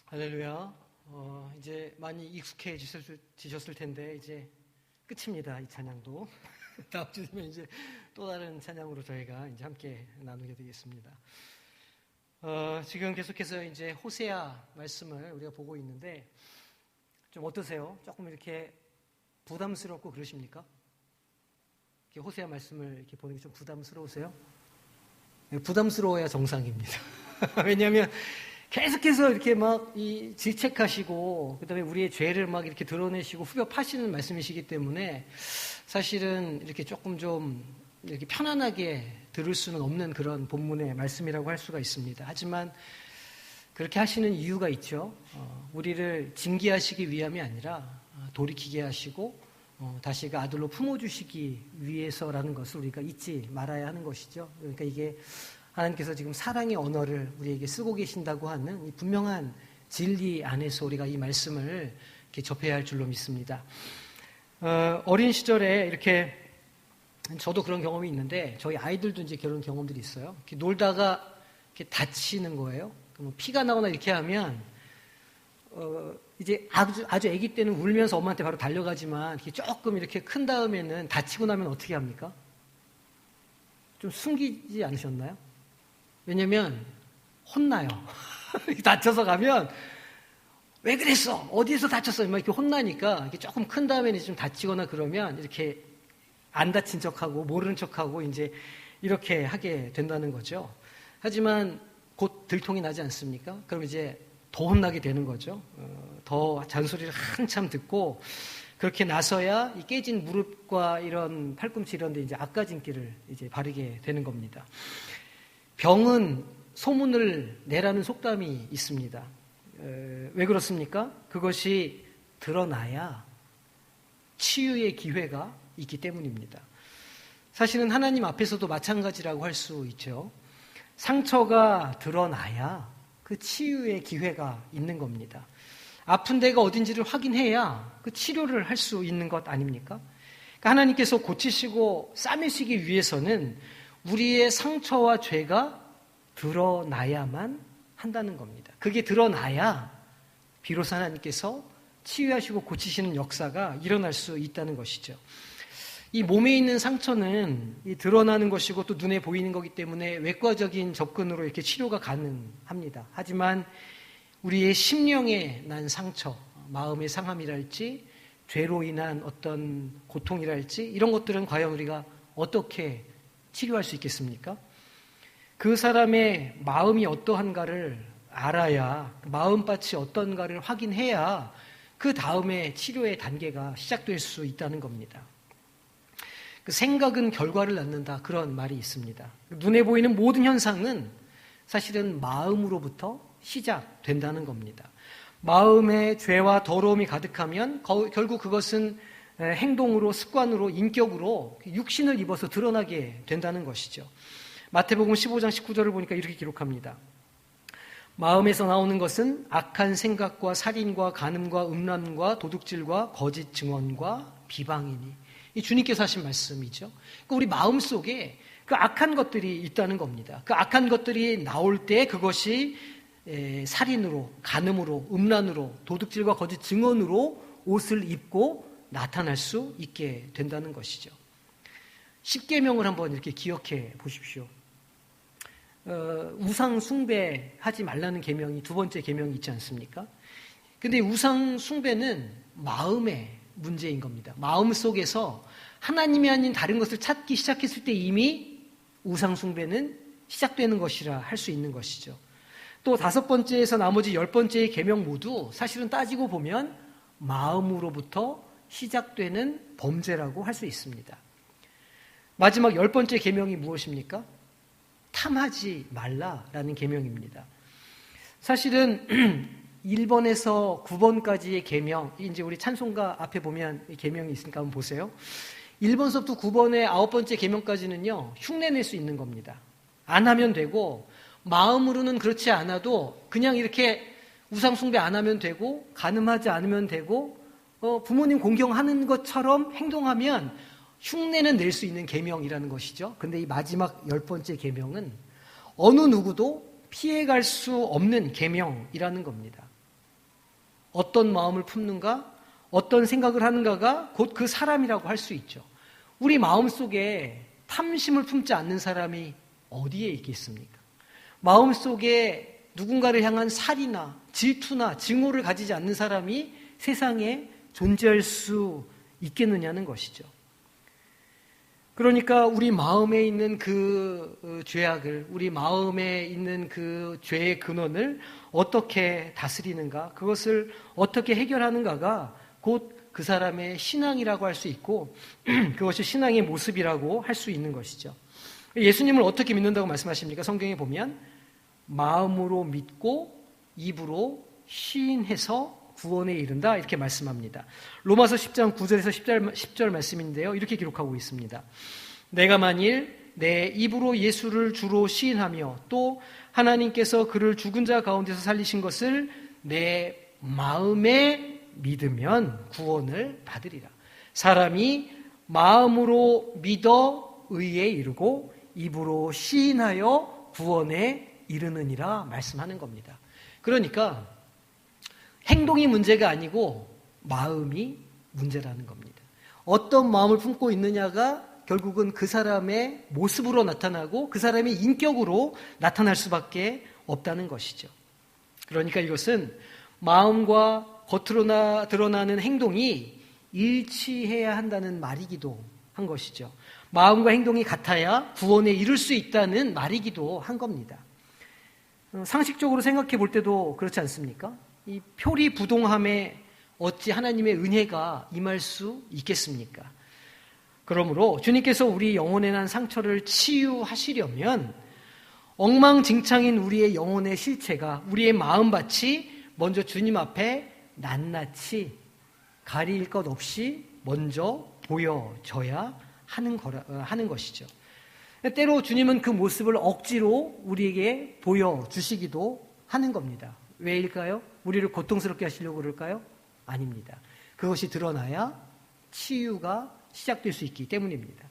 할렐루야. 이제 많이 익숙해지셨을 텐데 이제 끝입니다. 이 찬양도 다음 주 되면 이제 또 다른 찬양으로 저희가 이제 함께 나누게 되겠습니다. 지금 계속해서 이제 호세아 말씀을 우리가 보고 있는데 좀 어떠세요? 조금 이렇게 부담스럽고 그러십니까? 이렇게 호세아 말씀을 이렇게 보는 게 좀 부담스러우세요? 부담스러워야 정상입니다. 왜냐하면 계속해서 이렇게 막 질책하시고 그다음에 우리의 죄를 막 이렇게 드러내시고 후벼 파시는 말씀이시기 때문에 사실은 이렇게 조금 좀 이렇게 편안하게 들을 수는 없는 그런 본문의 말씀이라고 할 수가 있습니다. 하지만 그렇게 하시는 이유가 있죠. 우리를 징계하시기 위함이 아니라 돌이키게 하시고 다시 그 아들로 품어주시기 위해서라는 것을 우리가 잊지 말아야 하는 것이죠. 그러니까 이게 하나님께서 지금 사랑의 언어를 우리에게 쓰고 계신다고 하는 이 분명한 진리 안에서 우리가 이 말씀을 이렇게 접해야 할 줄로 믿습니다. 어린 시절에 이렇게 저도 그런 경험이 있는데 저희 아이들도 이제 그런 경험들이 있어요. 이렇게 놀다가 이렇게 다치는 거예요. 피가 나거나 이렇게 하면 이제 아주 아기 때는 울면서 엄마한테 바로 달려가지만 이렇게 조금 이렇게 큰 다음에는 다치고 나면 어떻게 합니까? 좀 숨기지 않으셨나요? 왜냐면 혼나요. 다쳐서 가면 왜 그랬어? 어디에서 다쳤어? 막 이렇게 혼나니까 이렇게 조금 큰 다음에는 좀 다치거나 그러면 이렇게 안 다친 척하고 모르는 척하고 이제 이렇게 하게 된다는 거죠. 하지만 곧 들통이 나지 않습니까? 그럼 이제 더 혼나게 되는 거죠. 더 잔소리를 한참 듣고 그렇게 나서야 이 깨진 무릎과 이런 팔꿈치 이런 데 이제 앞가짐기를 이제 바르게 되는 겁니다. 병은 소문을 내라는 속담이 있습니다. 왜 그렇습니까? 그것이 드러나야 치유의 기회가 있기 때문입니다. 사실은 하나님 앞에서도 마찬가지라고 할 수 있죠. 상처가 드러나야 그 치유의 기회가 있는 겁니다. 아픈 데가 어딘지를 확인해야 그 치료를 할 수 있는 것 아닙니까? 그러니까 하나님께서 고치시고 싸매시기 위해서는 우리의 상처와 죄가 드러나야만 한다는 겁니다. 그게 드러나야 비로소 하나님께서 치유하시고 고치시는 역사가 일어날 수 있다는 것이죠. 이 몸에 있는 상처는 이 드러나는 것이고 또 눈에 보이는 거기 때문에 외과적인 접근으로 이렇게 치료가 가능합니다. 하지만 우리의 심령에 난 상처, 마음의 상함이랄지 죄로 인한 어떤 고통이랄지 이런 것들은 과연 우리가 어떻게 치료할 수 있겠습니까? 그 사람의 마음이 어떠한가를 알아야 마음밭이 어떤가를 확인해야 그 다음에 치료의 단계가 시작될 수 있다는 겁니다. 그 생각은 결과를 낳는다 그런 말이 있습니다. 눈에 보이는 모든 현상은 사실은 마음으로부터 시작된다는 겁니다. 마음에 죄와 더러움이 가득하면 결국 그것은 행동으로 습관으로 인격으로 육신을 입어서 드러나게 된다는 것이죠. 마태복음 15장 19절을 보니까 이렇게 기록합니다. 마음에서 나오는 것은 악한 생각과 살인과 간음과 음란과 도둑질과 거짓 증언과 비방이니 이 주님께서 하신 말씀이죠. 그러니까 우리 마음속에 그 악한 것들이 있다는 겁니다. 그 악한 것들이 나올 때 그것이 살인으로 간음으로 음란으로 도둑질과 거짓 증언으로 옷을 입고 나타날 수 있게 된다는 것이죠. 10계명을 한번 이렇게 기억해 보십시오. 우상 숭배하지 말라는 계명이 두 번째 계명이 있지 않습니까? 근데 우상 숭배는 마음의 문제인 겁니다. 마음 속에서 하나님이 아닌 다른 것을 찾기 시작했을 때 이미 우상 숭배는 시작되는 것이라 할 수 있는 것이죠. 또 5번째에서 나머지 10번째의 계명 모두 사실은 따지고 보면 마음으로부터 시작되는 범죄라고 할 수 있습니다. 마지막 10번째 계명이 무엇입니까? 탐하지 말라라는 계명입니다. 사실은 1번에서 9번까지의 계명, 이제 우리 찬송가 앞에 보면 이 계명이 있으니까 한번 보세요. 1번서부터 9번의 9번째 계명까지는요, 흉내낼 수 있는 겁니다. 안 하면 되고, 마음으로는 그렇지 않아도 그냥 이렇게 우상 숭배 안 하면 되고, 간음하지 않으면 되고, 부모님 공경하는 것처럼 행동하면 흉내는 낼 수 있는 계명이라는 것이죠. 근데 이 마지막 10번째 계명은 어느 누구도 피해갈 수 없는 계명이라는 겁니다. 어떤 마음을 품는가, 어떤 생각을 하는가가 곧 그 사람이라고 할 수 있죠. 우리 마음속에 탐심을 품지 않는 사람이 어디에 있겠습니까? 마음속에 누군가를 향한 살이나 질투나 증오를 가지지 않는 사람이 세상에 존재할 수 있겠느냐는 것이죠. 그러니까 우리 마음에 있는 그 죄악을, 우리 마음에 있는 그 죄의 근원을 어떻게 다스리는가, 그것을 어떻게 해결하는가가 곧 그 사람의 신앙이라고 할 수 있고 그것이 신앙의 모습이라고 할 수 있는 것이죠. 예수님을 어떻게 믿는다고 말씀하십니까? 성경에 보면 마음으로 믿고 입으로 시인해서 구원에 이른다 이렇게 말씀합니다. 로마서 10장 9절에서 10절 말씀인데요. 이렇게 기록하고 있습니다. 내가 만일 내 입으로 예수를 주로 시인하며 또 하나님께서 그를 죽은 자 가운데서 살리신 것을 내 마음에 믿으면 구원을 받으리라. 사람이 마음으로 믿어 의에 이르고 입으로 시인하여 구원에 이르느니라 말씀하는 겁니다. 그러니까 행동이 문제가 아니고 마음이 문제라는 겁니다. 어떤 마음을 품고 있느냐가 결국은 그 사람의 모습으로 나타나고 그 사람의 인격으로 나타날 수밖에 없다는 것이죠. 그러니까 이것은 마음과 겉으로 드러나는 행동이 일치해야 한다는 말이기도 한 것이죠. 마음과 행동이 같아야 구원에 이를 수 있다는 말이기도 한 겁니다. 상식적으로 생각해 볼 때도 그렇지 않습니까? 이 표리부동함에 어찌 하나님의 은혜가 임할 수 있겠습니까? 그러므로 주님께서 우리 영혼에 난 상처를 치유하시려면 엉망진창인 우리의 영혼의 실체가, 우리의 마음밭이 먼저 주님 앞에 낱낱이 가릴 것 없이 먼저 보여져야 하는 것이죠. 때로 주님은 그 모습을 억지로 우리에게 보여주시기도 하는 겁니다. 왜일까요? 우리를 고통스럽게 하시려고 그럴까요? 아닙니다. 그것이 드러나야 치유가 시작될 수 있기 때문입니다.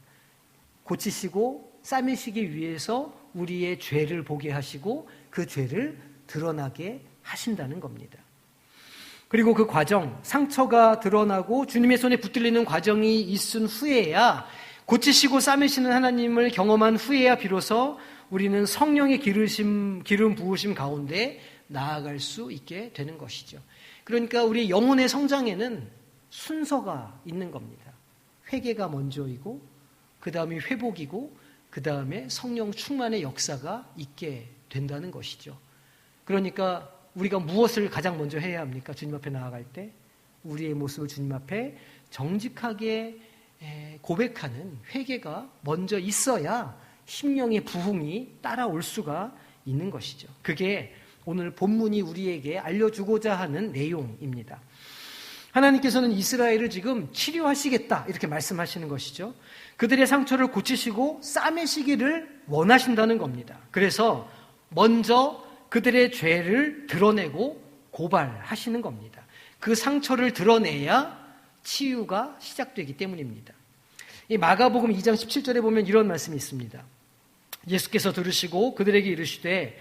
고치시고 싸매시기 위해서 우리의 죄를 보게 하시고 그 죄를 드러나게 하신다는 겁니다. 그리고 그 과정, 상처가 드러나고 주님의 손에 붙들리는 과정이 있은 후에야, 고치시고 싸매시는 하나님을 경험한 후에야 비로소 우리는 성령의 기름 부으심 가운데 나아갈 수 있게 되는 것이죠. 그러니까 우리 영혼의 성장에는 순서가 있는 겁니다. 회개가 먼저이고 그 다음에 회복이고 그 다음에 성령 충만의 역사가 있게 된다는 것이죠. 그러니까 우리가 무엇을 가장 먼저 해야 합니까? 주님 앞에 나아갈 때 우리의 모습을 주님 앞에 정직하게 고백하는 회개가 먼저 있어야 심령의 부흥이 따라올 수가 있는 것이죠. 그게 오늘 본문이 우리에게 알려주고자 하는 내용입니다. 하나님께서는 이스라엘을 지금 치료하시겠다 이렇게 말씀하시는 것이죠. 그들의 상처를 고치시고 싸매시기를 원하신다는 겁니다. 그래서 먼저 그들의 죄를 드러내고 고발하시는 겁니다. 그 상처를 드러내야 치유가 시작되기 때문입니다. 이 마가복음 2장 17절에 보면 이런 말씀이 있습니다. 예수께서 들으시고 그들에게 이르시되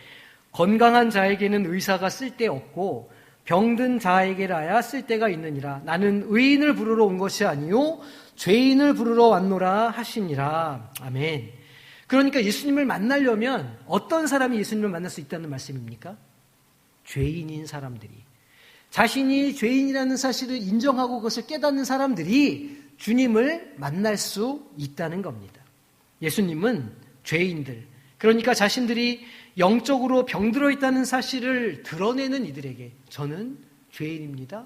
건강한 자에게는 의사가 쓸데없고 병든 자에게라야 쓸데가 있느니라. 나는 의인을 부르러 온 것이 아니요 죄인을 부르러 왔노라 하시니라. 아멘. 그러니까 예수님을 만나려면 어떤 사람이 예수님을 만날 수 있다는 말씀입니까? 죄인인 사람들이, 자신이 죄인이라는 사실을 인정하고 그것을 깨닫는 사람들이 주님을 만날 수 있다는 겁니다. 예수님은 죄인들, 그러니까 자신들이 영적으로 병들어 있다는 사실을 드러내는 이들에게 저는 죄인입니다.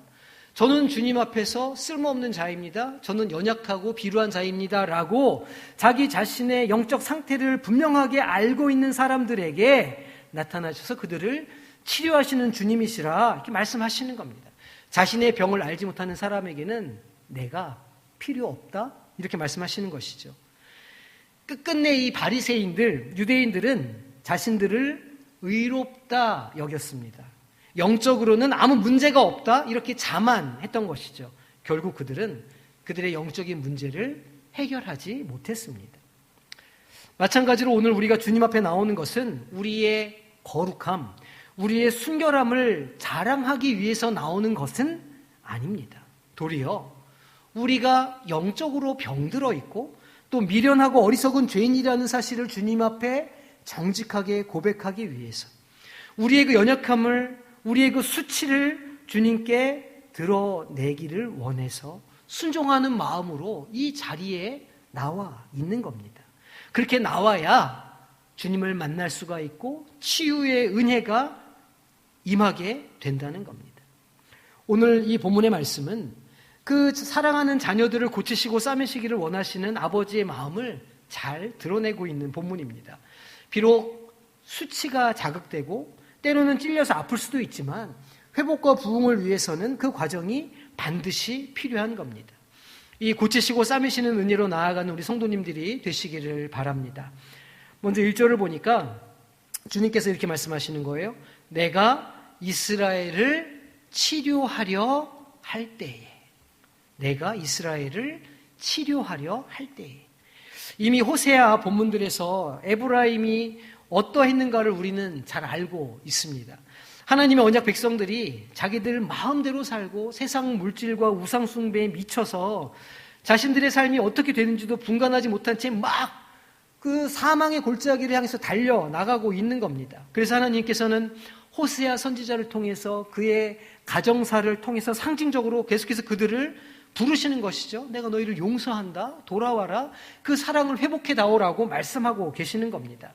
저는 주님 앞에서 쓸모없는 자입니다. 저는 연약하고 비루한 자입니다. 라고 자기 자신의 영적 상태를 분명하게 알고 있는 사람들에게 나타나셔서 그들을 치료하시는 주님이시라 이렇게 말씀하시는 겁니다. 자신의 병을 알지 못하는 사람에게는 내가 필요 없다 이렇게 말씀하시는 것이죠. 끝끝내 이 바리새인들, 유대인들은 자신들을 의롭다 여겼습니다. 영적으로는 아무 문제가 없다 이렇게 자만했던 것이죠. 결국 그들은 그들의 영적인 문제를 해결하지 못했습니다. 마찬가지로 오늘 우리가 주님 앞에 나오는 것은 우리의 거룩함, 우리의 순결함을 자랑하기 위해서 나오는 것은 아닙니다. 도리어 우리가 영적으로 병들어 있고 또 미련하고 어리석은 죄인이라는 사실을 주님 앞에 정직하게 고백하기 위해서 우리의 그 연약함을, 우리의 그 수치를 주님께 드러내기를 원해서 순종하는 마음으로 이 자리에 나와 있는 겁니다. 그렇게 나와야 주님을 만날 수가 있고 치유의 은혜가 임하게 된다는 겁니다. 오늘 이 본문의 말씀은 그 사랑하는 자녀들을 고치시고 싸매시기를 원하시는 아버지의 마음을 잘 드러내고 있는 본문입니다. 비록 수치가 자극되고 때로는 찔려서 아플 수도 있지만 회복과 부흥을 위해서는 그 과정이 반드시 필요한 겁니다. 이 고치시고 싸매시는 은혜로 나아가는 우리 성도님들이 되시기를 바랍니다. 먼저 1절을 보니까 주님께서 이렇게 말씀하시는 거예요. 내가 이스라엘을 치료하려 할 때에, 내가 이스라엘을 치료하려 할 때에. 이미 호세아 본문들에서 에브라임이 어떠했는가를 우리는 잘 알고 있습니다. 하나님의 언약 백성들이 자기들 마음대로 살고 세상 물질과 우상 숭배에 미쳐서 자신들의 삶이 어떻게 되는지도 분간하지 못한 채 막 그 사망의 골짜기를 향해서 달려나가고 있는 겁니다. 그래서 하나님께서는 호세아 선지자를 통해서 그의 가정사를 통해서 상징적으로 계속해서 그들을 부르시는 것이죠. 내가 너희를 용서한다. 돌아와라. 그 사랑을 회복해 나오라고 말씀하고 계시는 겁니다.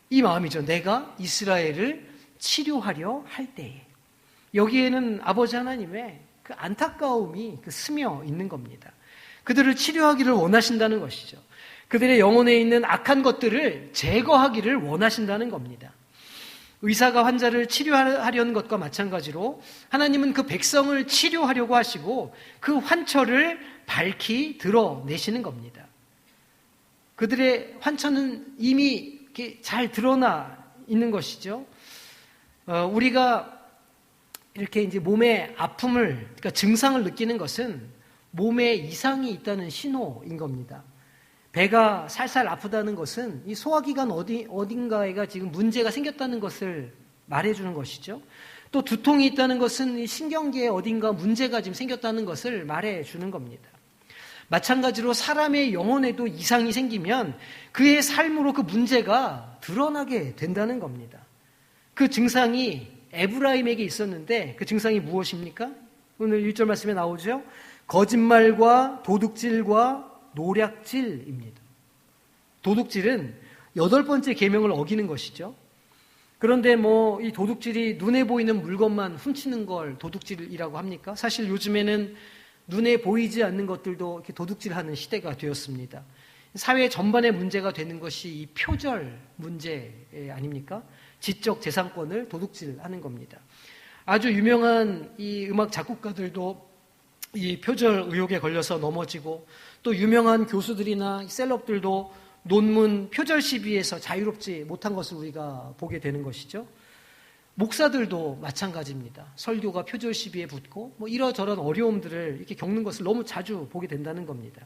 이 마음이죠. 내가 이스라엘을 치료하려 할 때에. 여기에는 아버지 하나님의 그 안타까움이 스며 있는 겁니다. 그들을 치료하기를 원하신다는 것이죠. 그들의 영혼에 있는 악한 것들을 제거하기를 원하신다는 겁니다. 의사가 환자를 치료하려는 것과 마찬가지로 하나님은 그 백성을 치료하려고 하시고 그 환처를 밝히 드러내시는 겁니다. 그들의 환처는 이미 이렇게 잘 드러나 있는 것이죠. 우리가 이렇게 이제 몸의 아픔을, 그러니까 증상을 느끼는 것은 몸에 이상이 있다는 신호인 겁니다. 배가 살살 아프다는 것은 이 소화기관 어딘가에가 지금 문제가 생겼다는 것을 말해주는 것이죠. 또 두통이 있다는 것은 이 신경계에 어딘가 문제가 지금 생겼다는 것을 말해주는 겁니다. 마찬가지로 사람의 영혼에도 이상이 생기면 그의 삶으로 그 문제가 드러나게 된다는 겁니다. 그 증상이 에브라임에게 있었는데 그 증상이 무엇입니까? 오늘 1절 말씀에 나오죠. 거짓말과 도둑질과 노략질입니다. 도둑질은 8번째 계명을 어기는 것이죠. 그런데 이 도둑질이 눈에 보이는 물건만 훔치는 걸 도둑질이라고 합니까? 사실 요즘에는 눈에 보이지 않는 것들도 이렇게 도둑질하는 시대가 되었습니다. 사회 전반의 문제가 되는 것이 이 표절 문제 아닙니까? 지적 재산권을 도둑질하는 겁니다. 아주 유명한 이 음악 작곡가들도 이 표절 의혹에 걸려서 넘어지고 또 유명한 교수들이나 셀럽들도 논문 표절 시비에서 자유롭지 못한 것을 우리가 보게 되는 것이죠. 목사들도 마찬가지입니다. 설교가 표절 시비에 붙고 이러저런 어려움들을 이렇게 겪는 것을 너무 자주 보게 된다는 겁니다.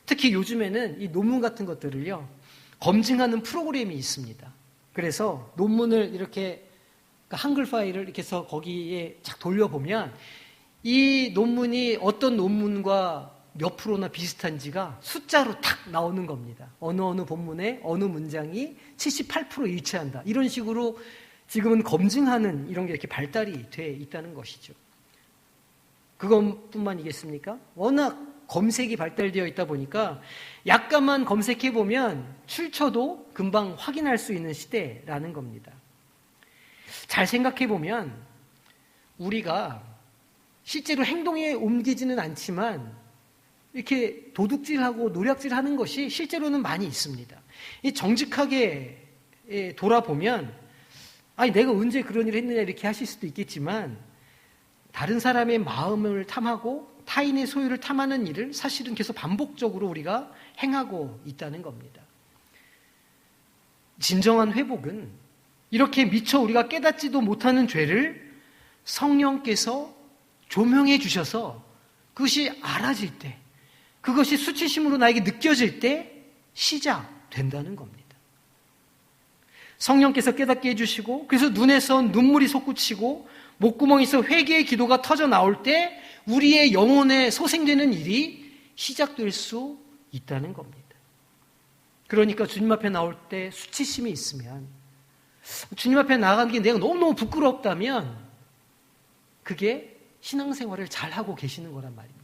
특히 요즘에는 이 논문 같은 것들을요, 검증하는 프로그램이 있습니다. 그래서 논문을 이렇게 한글 파일을 이렇게 해서 거기에 착 돌려보면 이 논문이 어떤 논문과 몇 프로나 비슷한지가 숫자로 탁 나오는 겁니다. 어느 본문에 어느 문장이 78% 일치한다. 이런 식으로 지금은 검증하는 이런 게 이렇게 발달이 돼 있다는 것이죠. 그것뿐만이겠습니까? 워낙 검색이 발달되어 있다 보니까 약간만 검색해보면 출처도 금방 확인할 수 있는 시대라는 겁니다. 잘 생각해보면 우리가 실제로 행동에 옮기지는 않지만 이렇게 도둑질하고 노략질하는 것이 실제로는 많이 있습니다. 정직하게 돌아보면 내가 언제 그런 일을 했느냐 이렇게 하실 수도 있겠지만 다른 사람의 마음을 탐하고 타인의 소유를 탐하는 일을 사실은 계속 반복적으로 우리가 행하고 있다는 겁니다. 진정한 회복은 이렇게 미처 우리가 깨닫지도 못하는 죄를 성령께서 조명해 주셔서 그것이 알아질 때, 그것이 수치심으로 나에게 느껴질 때 시작된다는 겁니다. 성령께서 깨닫게 해주시고, 그래서 눈에서 눈물이 솟구치고 목구멍에서 회개의 기도가 터져 나올 때 우리의 영혼에 소생되는 일이 시작될 수 있다는 겁니다. 그러니까 주님 앞에 나올 때 수치심이 있으면, 주님 앞에 나가는 게 내가 너무너무 부끄럽다면 그게 신앙생활을 잘하고 계시는 거란 말입니다.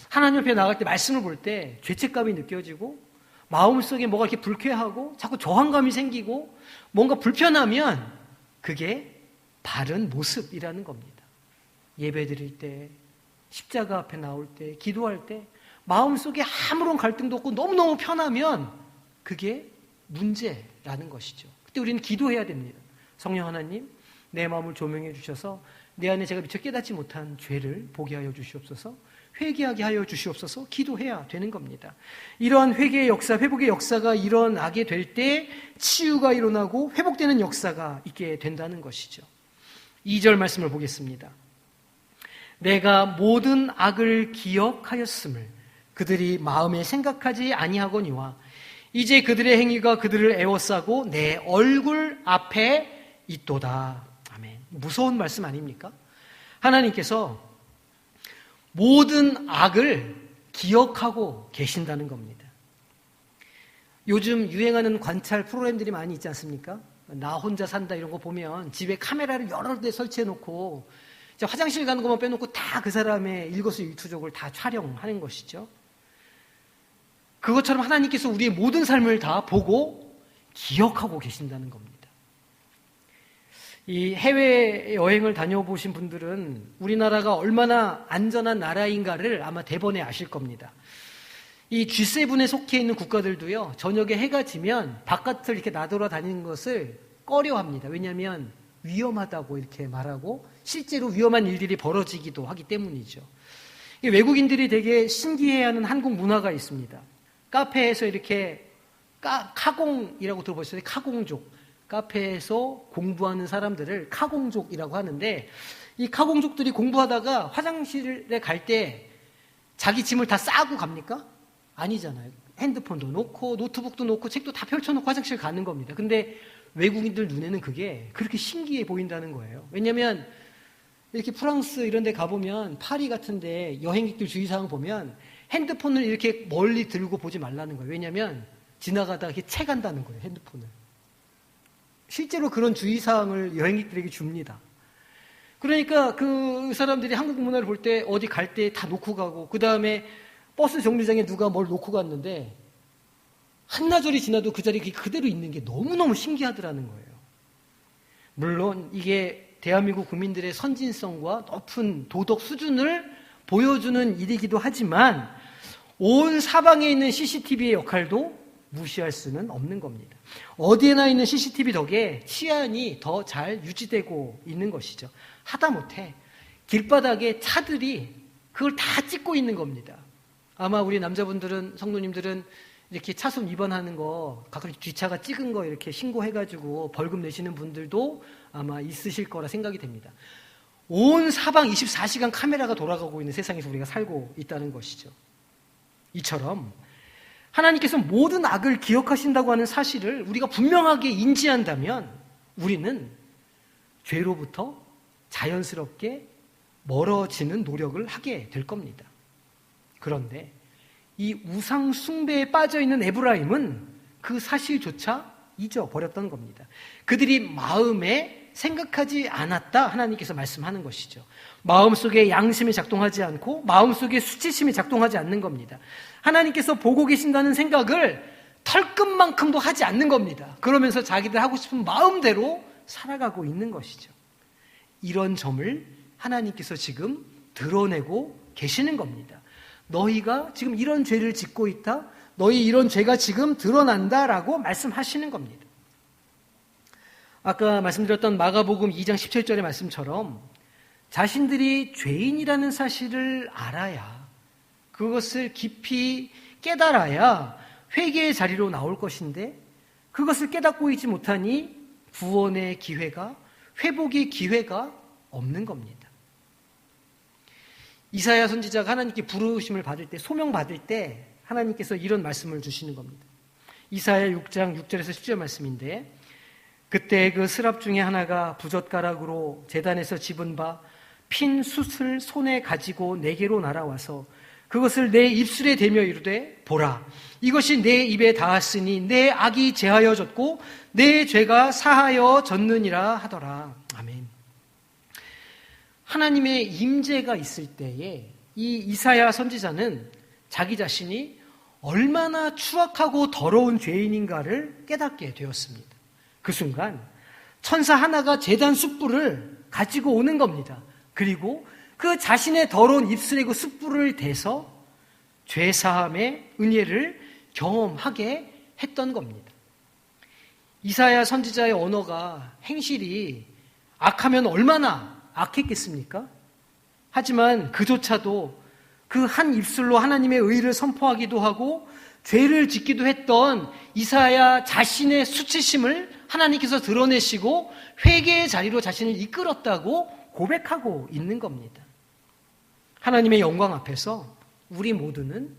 하나님 앞에 나갈 때 말씀을 볼 때 죄책감이 느껴지고 마음속에 뭐가 이렇게 불쾌하고 자꾸 저항감이 생기고 뭔가 불편하면 그게 바른 모습이라는 겁니다. 예배 드릴 때, 십자가 앞에 나올 때, 기도할 때 마음속에 아무런 갈등도 없고 너무너무 편하면 그게 문제라는 것이죠. 그때 우리는 기도해야 됩니다. 성령 하나님, 내 마음을 조명해 주셔서 내 안에 제가 미처 깨닫지 못한 죄를 보게 하여 주시옵소서, 회개하게 하여 주시옵소서 기도해야 되는 겁니다. 이러한 회개의 역사, 회복의 역사가 일어나게 될 때 치유가 일어나고 회복되는 역사가 있게 된다는 것이죠. 2절 말씀을 보겠습니다. 내가 모든 악을 기억하였음을 그들이 마음에 생각하지 아니하거니와 이제 그들의 행위가 그들을 애워싸고 내 얼굴 앞에 있도다. 아멘. 무서운 말씀 아닙니까? 하나님께서 모든 악을 기억하고 계신다는 겁니다. 요즘 유행하는 관찰 프로그램들이 많이 있지 않습니까? 나 혼자 산다 이런 거 보면 집에 카메라를 여러 대 설치해 놓고 화장실 가는 것만 빼놓고 다 그 사람의 일거수일투족을 다 촬영하는 것이죠. 그것처럼 하나님께서 우리의 모든 삶을 다 보고 기억하고 계신다는 겁니다. 이 해외여행을 다녀보신 분들은 우리나라가 얼마나 안전한 나라인가를 아마 대번에 아실 겁니다. 이 G7에 속해 있는 국가들도요, 저녁에 해가 지면 바깥을 이렇게 나돌아다니는 것을 꺼려합니다. 왜냐하면 위험하다고 이렇게 말하고 실제로 위험한 일들이 벌어지기도 하기 때문이죠. 외국인들이 되게 신기해하는 한국 문화가 있습니다. 카페에서 이렇게 카공이라고 들어보셨어요? 카공족. 카페에서 공부하는 사람들을 카공족이라고 하는데, 이 카공족들이 공부하다가 화장실에 갈 때 자기 짐을 다 싸고 갑니까? 아니잖아요. 핸드폰도 놓고 노트북도 놓고 책도 다 펼쳐놓고 화장실 가는 겁니다. 근데 외국인들 눈에는 그게 그렇게 신기해 보인다는 거예요. 왜냐하면 이렇게 프랑스 이런 데 가보면, 파리 같은 데 여행객들 주의사항 보면 핸드폰을 이렇게 멀리 들고 보지 말라는 거예요. 왜냐하면 지나가다가 이렇게 채간다는 거예요, 핸드폰을. 실제로 그런 주의사항을 여행객들에게 줍니다. 그러니까 그 사람들이 한국 문화를 볼 때 어디 갈 때 다 놓고 가고, 그 다음에 버스 정류장에 누가 뭘 놓고 갔는데 한나절이 지나도 그 자리에 그대로 있는 게 너무너무 신기하더라는 거예요. 물론 이게 대한민국 국민들의 선진성과 높은 도덕 수준을 보여주는 일이기도 하지만 온 사방에 있는 CCTV의 역할도 무시할 수는 없는 겁니다. 어디에나 있는 CCTV 덕에 치안이 더 잘 유지되고 있는 것이죠. 하다못해 길바닥에 차들이 그걸 다 찍고 있는 겁니다. 아마 우리 남자분들은, 성도님들은 이렇게 차선 위반하는 거, 가끔 뒷차가 찍은 거 이렇게 신고해가지고 벌금 내시는 분들도 아마 있으실 거라 생각이 됩니다. 온 사방 24시간 카메라가 돌아가고 있는 세상에서 우리가 살고 있다는 것이죠. 이처럼 하나님께서 모든 악을 기억하신다고 하는 사실을 우리가 분명하게 인지한다면 우리는 죄로부터 자연스럽게 멀어지는 노력을 하게 될 겁니다. 그런데 이 우상 숭배에 빠져있는 에브라임은 그 사실조차 잊어버렸던 겁니다. 그들이 마음에 생각하지 않았다, 하나님께서 말씀하는 것이죠. 마음속에 양심이 작동하지 않고 마음속에 수치심이 작동하지 않는 겁니다. 하나님께서 보고 계신다는 생각을 털끝만큼도 하지 않는 겁니다. 그러면서 자기들 하고 싶은 마음대로 살아가고 있는 것이죠. 이런 점을 하나님께서 지금 드러내고 계시는 겁니다. 너희가 지금 이런 죄를 짓고 있다, 너희 이런 죄가 지금 드러난다라고 말씀하시는 겁니다. 아까 말씀드렸던 마가복음 2장 17절의 말씀처럼 자신들이 죄인이라는 사실을 알아야, 그것을 깊이 깨달아야 회개의 자리로 나올 것인데, 그것을 깨닫고 있지 못하니 구원의 기회가, 회복의 기회가 없는 겁니다. 이사야 선지자가 하나님께 부르심을 받을 때, 소명 받을 때 하나님께서 이런 말씀을 주시는 겁니다. 이사야 6장 6절에서 10절 말씀인데, 그때 그 스랍 중에 하나가 부젓가락으로 제단에서 집은 바 핀 숯을 손에 가지고 내게로 날아와서 그것을 내 입술에 대며 이르되, 보라, 이것이 내 입에 닿았으니 내 악이 제하여졌고 내 죄가 사하여졌느니라 하더라. 아멘. 하나님의 임재가 있을 때에 이 이사야 선지자는 자기 자신이 얼마나 추악하고 더러운 죄인인가를 깨닫게 되었습니다. 그 순간 천사 하나가 제단 숯불을 가지고 오는 겁니다. 그리고 그 자신의 더러운 입술에 그 숯불을 대서 죄사함의 은혜를 경험하게 했던 겁니다. 이사야 선지자의 언어가, 행실이 악하면 얼마나 악했겠습니까? 하지만 그조차도 그 한 입술로 하나님의 의를 선포하기도 하고 죄를 짓기도 했던 이사야 자신의 수치심을 하나님께서 드러내시고 회개의 자리로 자신을 이끌었다고 고백하고 있는 겁니다. 하나님의 영광 앞에서 우리 모두는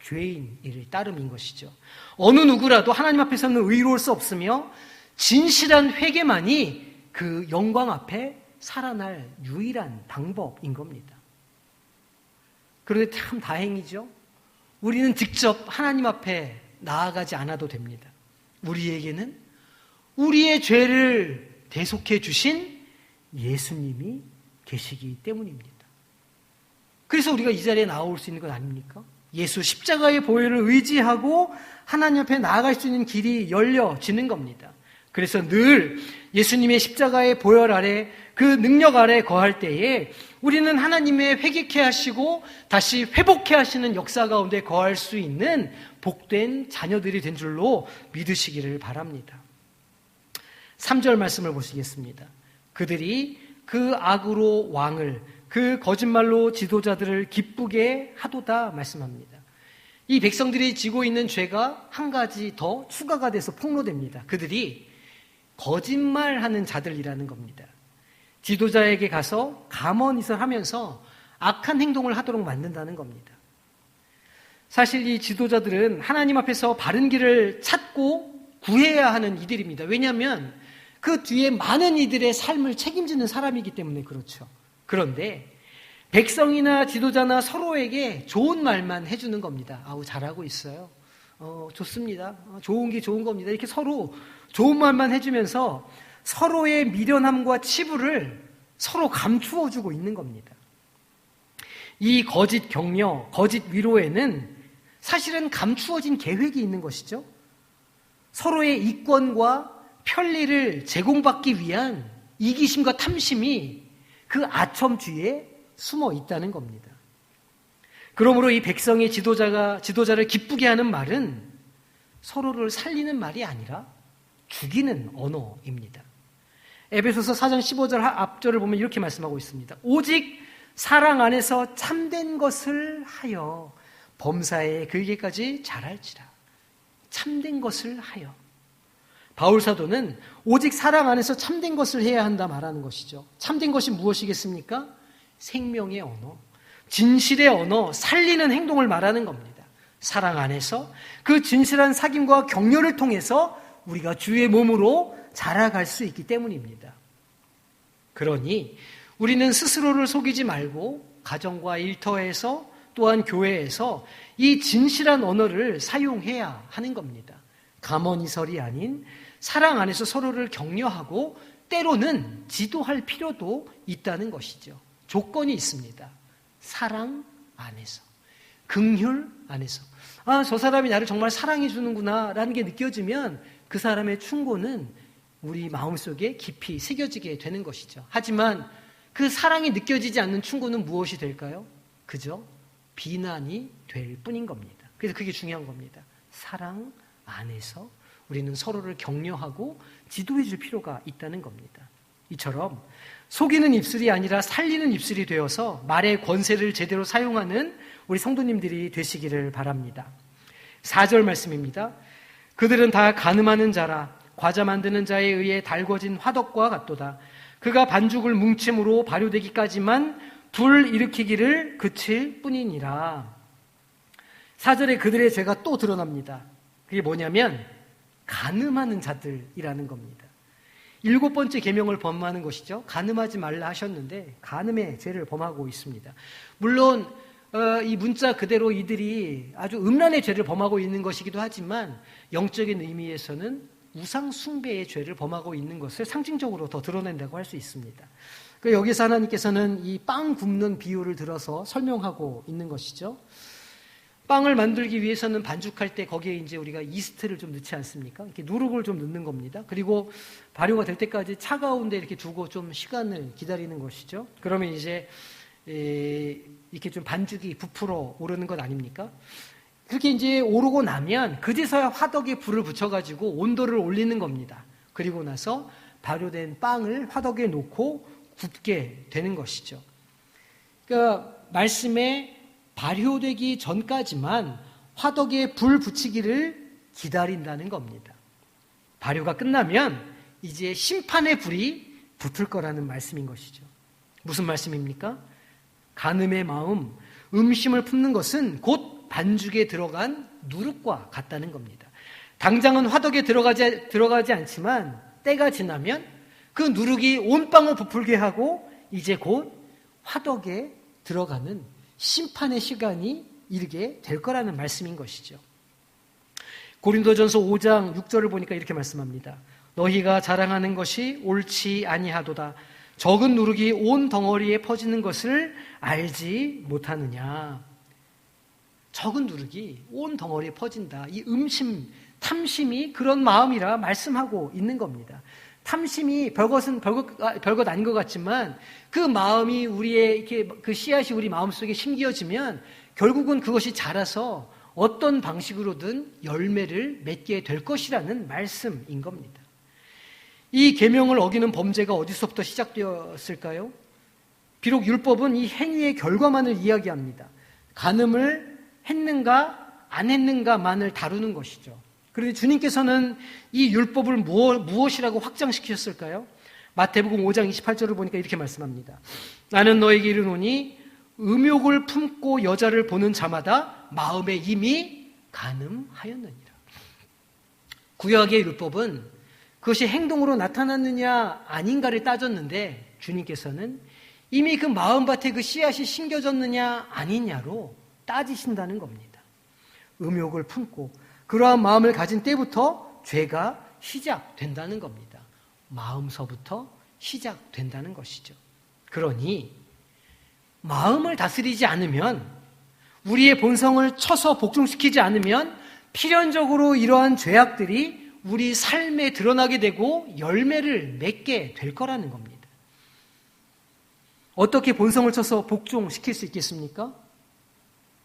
죄인일 따름인 것이죠. 어느 누구라도 하나님 앞에서는 의로울 수 없으며 진실한 회개만이 그 영광 앞에 살아날 유일한 방법인 겁니다. 그런데 참 다행이죠. 우리는 직접 하나님 앞에 나아가지 않아도 됩니다. 우리에게는 우리의 죄를 대속해 주신 예수님이 계시기 때문입니다. 그래서 우리가 이 자리에 나올 수 있는 것 아닙니까? 예수 십자가의 보혈을 의지하고 하나님 앞에 나아갈 수 있는 길이 열려지는 겁니다. 그래서 늘 예수님의 십자가의 보혈 아래, 그 능력 아래 거할 때에 우리는 하나님의 회개케 하시고 다시 회복케 하시는 역사 가운데 거할 수 있는 복된 자녀들이 된 줄로 믿으시기를 바랍니다. 3절 말씀을 보시겠습니다. 그들이 그 악으로 왕을, 그 거짓말로 지도자들을 기쁘게 하도다 말씀합니다. 이 백성들이 지고 있는 죄가 한 가지 더 추가가 돼서 폭로됩니다. 그들이 거짓말하는 자들이라는 겁니다. 지도자에게 가서 감언이설 하면서 악한 행동을 하도록 만든다는 겁니다. 사실 이 지도자들은 하나님 앞에서 바른 길을 찾고 구해야 하는 이들입니다. 왜냐하면 그 뒤에 많은 이들의 삶을 책임지는 사람이기 때문에 그렇죠. 그런데 백성이나 지도자나 서로에게 좋은 말만 해주는 겁니다. 아우, 잘하고 있어요. 좋습니다. 좋은 게 좋은 겁니다. 이렇게 서로 좋은 말만 해주면서 서로의 미련함과 치부를 서로 감추어주고 있는 겁니다. 이 거짓 격려, 거짓 위로에는 사실은 감추어진 계획이 있는 것이죠. 서로의 이권과 편리를 제공받기 위한 이기심과 탐심이 그 아첨 뒤에 숨어 있다는 겁니다. 그러므로 이 백성의 지도자를 기쁘게 하는 말은 서로를 살리는 말이 아니라 죽이는 언어입니다. 에베소서 4장 15절 앞절을 보면 이렇게 말씀하고 있습니다. 오직 사랑 안에서 참된 것을 하여 범사에 그에게까지 잘할지라. 참된 것을 하여. 바울 사도는 오직 사랑 안에서 참된 것을 해야 한다 말하는 것이죠. 참된 것이 무엇이겠습니까? 생명의 언어, 진실의 언어, 살리는 행동을 말하는 겁니다. 사랑 안에서 그 진실한 사귐과 격려를 통해서 우리가 주의 몸으로 자라갈 수 있기 때문입니다. 그러니 우리는 스스로를 속이지 말고 가정과 일터에서 또한 교회에서 이 진실한 언어를 사용해야 하는 겁니다. 감언이설이 아닌 사랑 안에서 서로를 격려하고 때로는 지도할 필요도 있다는 것이죠. 조건이 있습니다. 사랑 안에서, 긍휼 안에서. 아, 저 사람이 나를 정말 사랑해 주는구나 라는 게 느껴지면 그 사람의 충고는 우리 마음속에 깊이 새겨지게 되는 것이죠. 하지만 그 사랑이 느껴지지 않는 충고는 무엇이 될까요? 그저 비난이 될 뿐인 겁니다. 그래서 그게 중요한 겁니다. 사랑 안에서 우리는 서로를 격려하고 지도해 줄 필요가 있다는 겁니다. 이처럼 속이는 입술이 아니라 살리는 입술이 되어서 말의 권세를 제대로 사용하는 우리 성도님들이 되시기를 바랍니다. 4절 말씀입니다. 그들은 다 간음하는 자라 과자 만드는 자에 의해 달궈진 화덕과 같도다. 그가 반죽을 뭉침으로 발효되기까지만 불 일으키기를 그칠 뿐이니라. 4절에 그들의 죄가 또 드러납니다. 그게 뭐냐면 간음하는 자들이라는 겁니다. 7번째 계명을 범하는 것이죠. 간음하지 말라 하셨는데 간음의 죄를 범하고 있습니다. 물론 이 문자 그대로 이들이 아주 음란의 죄를 범하고 있는 것이기도 하지만 영적인 의미에서는 우상 숭배의 죄를 범하고 있는 것을 상징적으로 더 드러낸다고 할 수 있습니다. 여기서 하나님께서는 이 빵 굽는 비유를 들어서 설명하고 있는 것이죠. 빵을 만들기 위해서는 반죽할 때 거기에 이제 우리가 이스트를 좀 넣지 않습니까? 이렇게 누룩을 좀 넣는 겁니다. 그리고 발효가 될 때까지 차가운 데 이렇게 두고 좀 시간을 기다리는 것이죠. 그러면 이제 이렇게 좀 반죽이 부풀어 오르는 것 아닙니까? 그렇게 이제 오르고 나면 그제서야 화덕에 불을 붙여가지고 온도를 올리는 겁니다. 그리고 나서 발효된 빵을 화덕에 놓고 굽게 되는 것이죠. 그러니까 말씀에 발효되기 전까지만 화덕에 불 붙이기를 기다린다는 겁니다. 발효가 끝나면 이제 심판의 불이 붙을 거라는 말씀인 것이죠. 무슨 말씀입니까? 간음의 마음, 음심을 품는 것은 곧 반죽에 들어간 누룩과 같다는 겁니다. 당장은 화덕에 들어가지 않지만 때가 지나면 그 누룩이 온 빵을 부풀게 하고 이제 곧 화덕에 들어가는 심판의 시간이 이르게 될 거라는 말씀인 것이죠. 고린도전서 5장 6절을 보니까 이렇게 말씀합니다. 너희가 자랑하는 것이 옳지 아니하도다. 적은 누룩이 온 덩어리에 퍼지는 것을 알지 못하느냐. 적은 누룩이 온 덩어리에 퍼진다. 이 음심, 탐심이 그런 마음이라 말씀하고 있는 겁니다. 탐심이 별것 아닌 것 같지만 그 마음이 우리의 이렇게 그 씨앗이 우리 마음속에 심겨지면 결국은 그것이 자라서 어떤 방식으로든 열매를 맺게 될 것이라는 말씀인 겁니다. 이 계명을 어기는 범죄가 어디서부터 시작되었을까요? 비록 율법은 이 행위의 결과만을 이야기합니다. 간음을 했는가 안 했는가만을 다루는 것이죠. 그런데 주님께서는 이 율법을 무엇이라고 확장시키셨을까요? 마태복음 5장 28절을 보니까 이렇게 말씀합니다. 나는 너에게 이르노니 음욕을 품고 여자를 보는 자마다 마음에 이미 간음하였느니라. 구약의 율법은 그것이 행동으로 나타났느냐 아닌가를 따졌는데 주님께서는 이미 그 마음밭에 그 씨앗이 심겨졌느냐 아니냐로 따지신다는 겁니다. 음욕을 품고 그러한 마음을 가진 때부터 죄가 시작된다는 겁니다. 마음서부터 시작된다는 것이죠. 그러니 마음을 다스리지 않으면, 우리의 본성을 쳐서 복종시키지 않으면 필연적으로 이러한 죄악들이 우리 삶에 드러나게 되고 열매를 맺게 될 거라는 겁니다. 어떻게 본성을 쳐서 복종시킬 수 있겠습니까?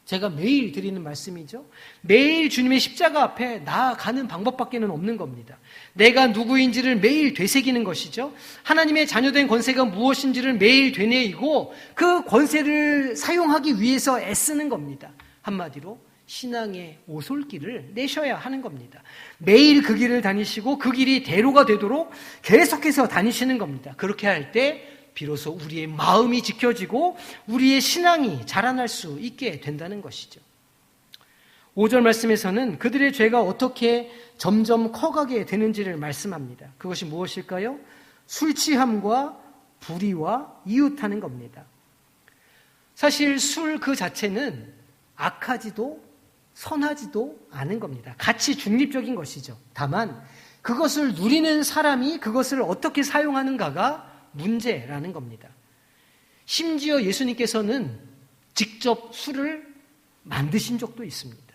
제가 매일 드리는 말씀이죠. 매일 주님의 십자가 앞에 나아가는 방법밖에는 없는 겁니다. 내가 누구인지를 매일 되새기는 것이죠. 하나님의 자녀된 권세가 무엇인지를 매일 되뇌이고 그 권세를 사용하기 위해서 애쓰는 겁니다. 한마디로 신앙의 오솔길을 내셔야 하는 겁니다. 매일 그 길을 다니시고 그 길이 대로가 되도록 계속해서 다니시는 겁니다. 그렇게 할 때 비로소 우리의 마음이 지켜지고 우리의 신앙이 자라날 수 있게 된다는 것이죠. 5절 말씀에서는 그들의 죄가 어떻게 점점 커가게 되는지를 말씀합니다. 그것이 무엇일까요? 술 취함과 불의와 이웃하는 겁니다. 사실 술 그 자체는 악하지도 선하지도 않은 겁니다. 가치 중립적인 것이죠. 다만 그것을 누리는 사람이 그것을 어떻게 사용하는가가 문제라는 겁니다. 심지어 예수님께서는 직접 술을 만드신 적도 있습니다.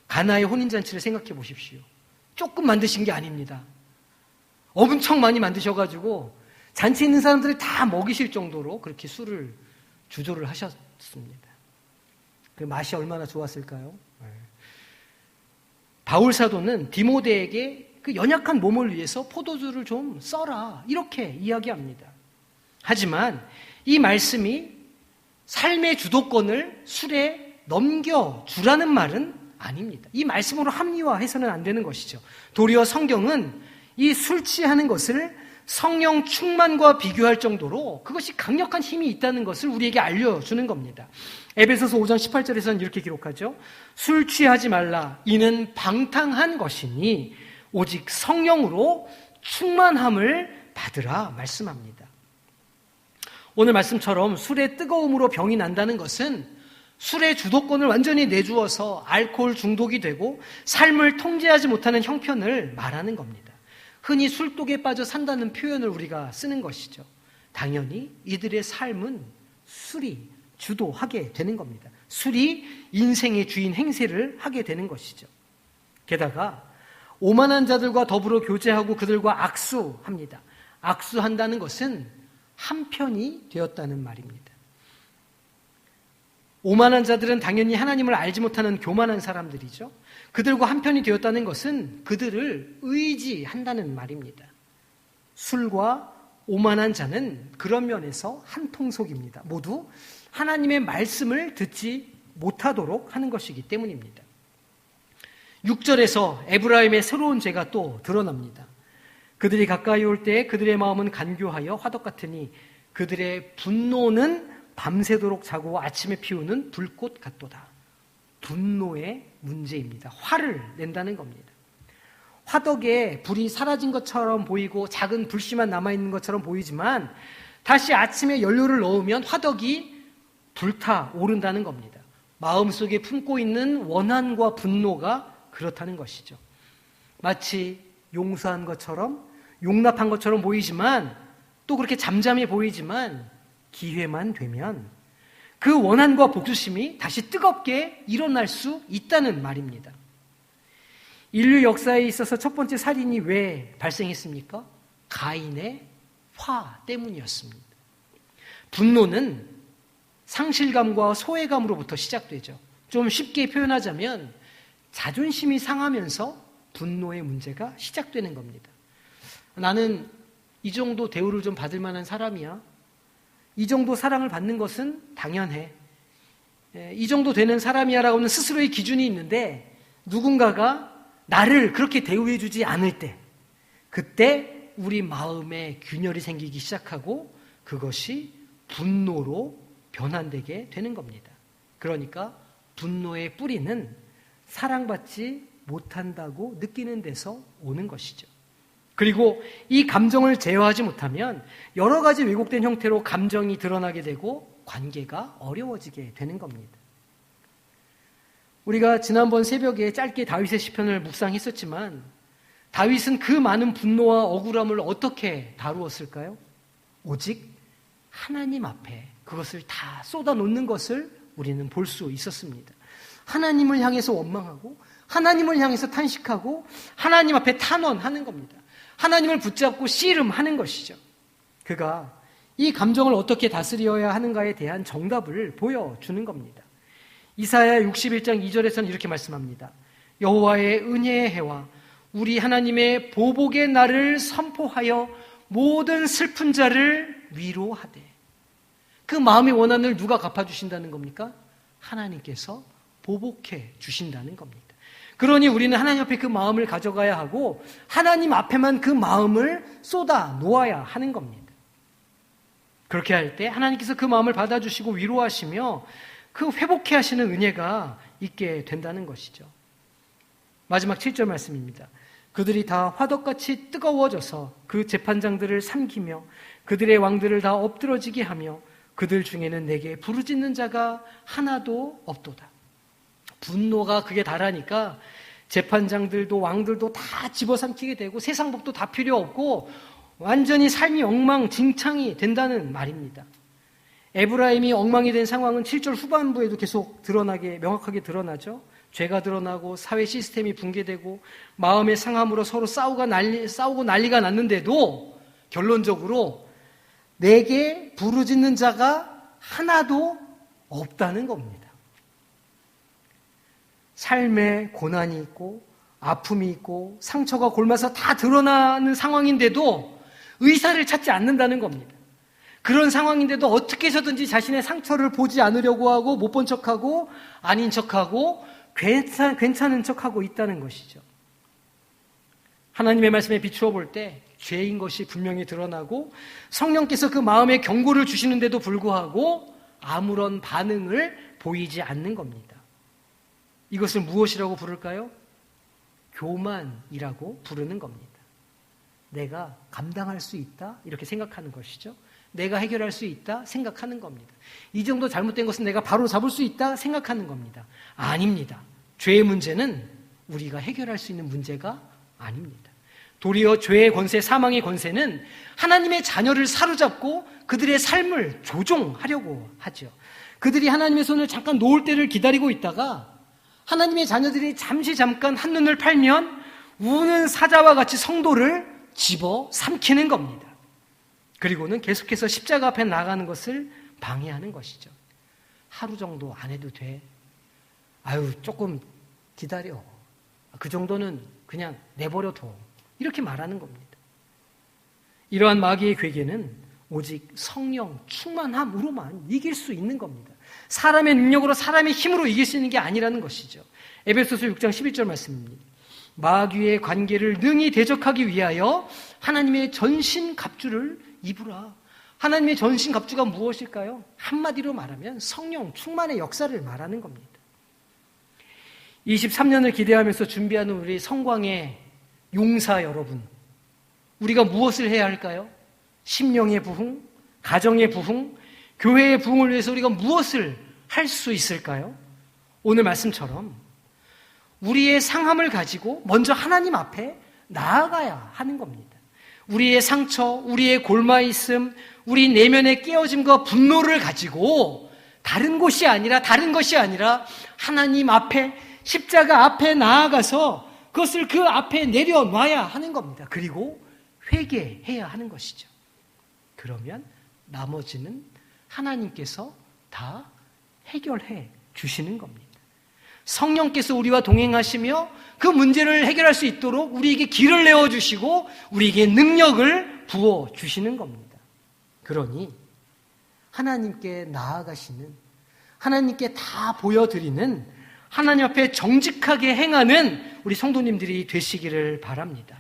가나의 혼인잔치를 생각해 보십시오. 조금 만드신 게 아닙니다. 엄청 많이 만드셔가지고 잔치에 있는 사람들을 다 먹이실 정도로 그렇게 술을 주조를 하셨습니다. 그 맛이 얼마나 좋았을까요? 바울 사도는 디모데에게 그 연약한 몸을 위해서 포도주를 좀 써라 이렇게 이야기합니다. 하지만 이 말씀이 삶의 주도권을 술에 넘겨주라는 말은 아닙니다. 이 말씀으로 합리화해서는 안 되는 것이죠. 도리어 성경은 이 술 취하는 것을 성령 충만과 비교할 정도로 그것이 강력한 힘이 있다는 것을 우리에게 알려주는 겁니다. 에베소서 5장 18절에서는 이렇게 기록하죠. 술 취하지 말라. 이는 방탕한 것이니 오직 성령으로 충만함을 받으라 말씀합니다. 오늘 말씀처럼 술의 뜨거움으로 병이 난다는 것은 술의 주도권을 완전히 내주어서 알코올 중독이 되고 삶을 통제하지 못하는 형편을 말하는 겁니다. 흔히 술독에 빠져 산다는 표현을 우리가 쓰는 것이죠. 당연히 이들의 삶은 술이 주도하게 되는 겁니다. 술이 인생의 주인 행세를 하게 되는 것이죠. 게다가 오만한 자들과 더불어 교제하고 그들과 악수합니다. 악수한다는 것은 한편이 되었다는 말입니다. 오만한 자들은 당연히 하나님을 알지 못하는 교만한 사람들이죠. 그들과 한편이 되었다는 것은 그들을 의지한다는 말입니다. 술과 오만한 자는 그런 면에서 한 통속입니다. 모두 하나님의 말씀을 듣지 못하도록 하는 것이기 때문입니다. 6절에서 에브라임의 새로운 죄가 또 드러납니다. 그들이 가까이 올 때 그들의 마음은 간교하여 화덕 같으니 그들의 분노는 밤새도록 자고 아침에 피우는 불꽃 같도다. 분노의 문제입니다. 화를 낸다는 겁니다. 화덕에 불이 사라진 것처럼 보이고 작은 불씨만 남아있는 것처럼 보이지만 다시 아침에 연료를 넣으면 화덕이 불타오른다는 겁니다. 마음속에 품고 있는 원한과 분노가 그렇다는 것이죠. 마치 용서한 것처럼 용납한 것처럼 보이지만 또 그렇게 잠잠해 보이지만 기회만 되면 그 원한과 복수심이 다시 뜨겁게 일어날 수 있다는 말입니다. 인류 역사에 있어서 첫 번째 살인이 왜 발생했습니까? 가인의 화 때문이었습니다. 분노는 상실감과 소외감으로부터 시작되죠. 좀 쉽게 표현하자면 자존심이 상하면서 분노의 문제가 시작되는 겁니다. 나는 이 정도 대우를 좀 받을 만한 사람이야. 이 정도 사랑을 받는 것은 당연해. 이 정도 되는 사람이야 라고는 스스로의 기준이 있는데 누군가가 나를 그렇게 대우해 주지 않을 때 그때 우리 마음에 균열이 생기기 시작하고 그것이 분노로 변환되게 되는 겁니다. 그러니까 분노의 뿌리는 사랑받지 못한다고 느끼는 데서 오는 것이죠. 그리고 이 감정을 제어하지 못하면 여러 가지 왜곡된 형태로 감정이 드러나게 되고 관계가 어려워지게 되는 겁니다. 우리가 지난번 새벽에 짧게 다윗의 시편을 묵상했었지만 다윗은 그 많은 분노와 억울함을 어떻게 다루었을까요? 오직 하나님 앞에 그것을 다 쏟아놓는 것을 우리는 볼 수 있었습니다. 하나님을 향해서 원망하고 하나님을 향해서 탄식하고 하나님 앞에 탄원하는 겁니다. 하나님을 붙잡고 씨름하는 것이죠. 그가 이 감정을 어떻게 다스려야 하는가에 대한 정답을 보여주는 겁니다. 이사야 61장 2절에서는 이렇게 말씀합니다. 여호와의 은혜의 해와 우리 하나님의 보복의 날을 선포하여 모든 슬픈 자를 위로하되. 그 마음의 원한을 누가 갚아주신다는 겁니까? 하나님께서 보복해 주신다는 겁니다. 그러니 우리는 하나님 앞에 그 마음을 가져가야 하고 하나님 앞에만 그 마음을 쏟아 놓아야 하는 겁니다. 그렇게 할 때 하나님께서 그 마음을 받아주시고 위로하시며 그 회복해 하시는 은혜가 있게 된다는 것이죠. 마지막 7절 말씀입니다. 그들이 다 화덕같이 뜨거워져서 그 재판장들을 삼키며 그들의 왕들을 다 엎드러지게 하며 그들 중에는 내게 부르짖는 자가 하나도 없도다. 분노가 그게 달하니까 재판장들도 왕들도 다 집어삼키게 되고 세상 법도 다 필요 없고 완전히 삶이 엉망진창이 된다는 말입니다. 에브라임이 엉망이 된 상황은 7절 후반부에도 계속 명확하게 드러나죠. 죄가 드러나고 사회 시스템이 붕괴되고 마음의 상함으로 서로 싸우고 난리가 났는데도 결론적으로 내게 부르짖는 자가 하나도 없다는 겁니다. 삶에 고난이 있고 아픔이 있고 상처가 골마서 다 드러나는 상황인데도 의사를 찾지 않는다는 겁니다. 그런 상황인데도 어떻게 해서든지 자신의 상처를 보지 않으려고 하고 못 본 척하고 아닌 척하고 괜찮은 척하고 있다는 것이죠. 하나님의 말씀에 비추어 볼 때 죄인 것이 분명히 드러나고 성령께서 그 마음에 경고를 주시는데도 불구하고 아무런 반응을 보이지 않는 겁니다. 이것을 무엇이라고 부를까요? 교만이라고 부르는 겁니다. 내가 감당할 수 있다 이렇게 생각하는 것이죠. 내가 해결할 수 있다 생각하는 겁니다. 이 정도 잘못된 것은 내가 바로 잡을 수 있다 생각하는 겁니다. 아닙니다. 죄의 문제는 우리가 해결할 수 있는 문제가 아닙니다. 도리어 죄의 권세, 사망의 권세는 하나님의 자녀를 사로잡고 그들의 삶을 조종하려고 하죠. 그들이 하나님의 손을 잠깐 놓을 때를 기다리고 있다가 하나님의 자녀들이 잠깐 한눈을 팔면 우는 사자와 같이 성도를 집어 삼키는 겁니다. 그리고는 계속해서 십자가 앞에 나가는 것을 방해하는 것이죠. 하루 정도 안 해도 돼. 아유, 조금 기다려. 그 정도는 그냥 내버려둬. 이렇게 말하는 겁니다. 이러한 마귀의 괴계는 오직 성령 충만함으로만 이길 수 있는 겁니다. 사람의 능력으로 사람의 힘으로 이길 수 있는 게 아니라는 것이죠. 에베소서 6장 11절 말씀입니다. 마귀의 관계를 능히 대적하기 위하여 하나님의 전신갑주를 입으라. 하나님의 전신갑주가 무엇일까요? 한마디로 말하면 성령 충만의 역사를 말하는 겁니다. 23년을 기대하면서 준비하는 우리 성광의 용사 여러분, 우리가 무엇을 해야 할까요? 심령의 부흥, 가정의 부흥, 교회의 부흥을 위해서 우리가 무엇을 할 수 있을까요? 오늘 말씀처럼 우리의 상함을 가지고 먼저 하나님 앞에 나아가야 하는 겁니다. 우리의 상처, 우리의 골마있음, 우리 내면의 깨어짐과 분노를 가지고 다른 것이 아니라 하나님 앞에, 십자가 앞에 나아가서 그것을 그 앞에 내려놔야 하는 겁니다. 그리고 회개해야 하는 것이죠. 그러면 나머지는 하나님께서 다 해결해 주시는 겁니다. 성령께서 우리와 동행하시며 그 문제를 해결할 수 있도록 우리에게 길을 내어주시고 우리에게 능력을 부어주시는 겁니다. 그러니 하나님께 나아가시는, 하나님께 다 보여드리는, 하나님 앞에 정직하게 행하는 우리 성도님들이 되시기를 바랍니다.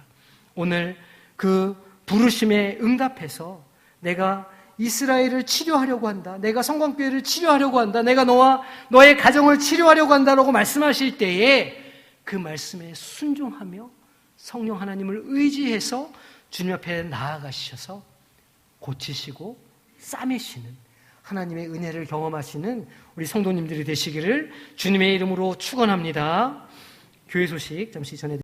오늘 그 부르심에 응답해서 내가 이스라엘을 치료하려고 한다, 내가 성광교회를 치료하려고 한다, 내가 너와 너의 가정을 치료하려고 한다라고 말씀하실 때에 그 말씀에 순종하며 성령 하나님을 의지해서 주님 앞에 나아가셔서 고치시고 싸매시는 하나님의 은혜를 경험하시는 우리 성도님들이 되시기를 주님의 이름으로 축원합니다. 교회 소식 잠시 전해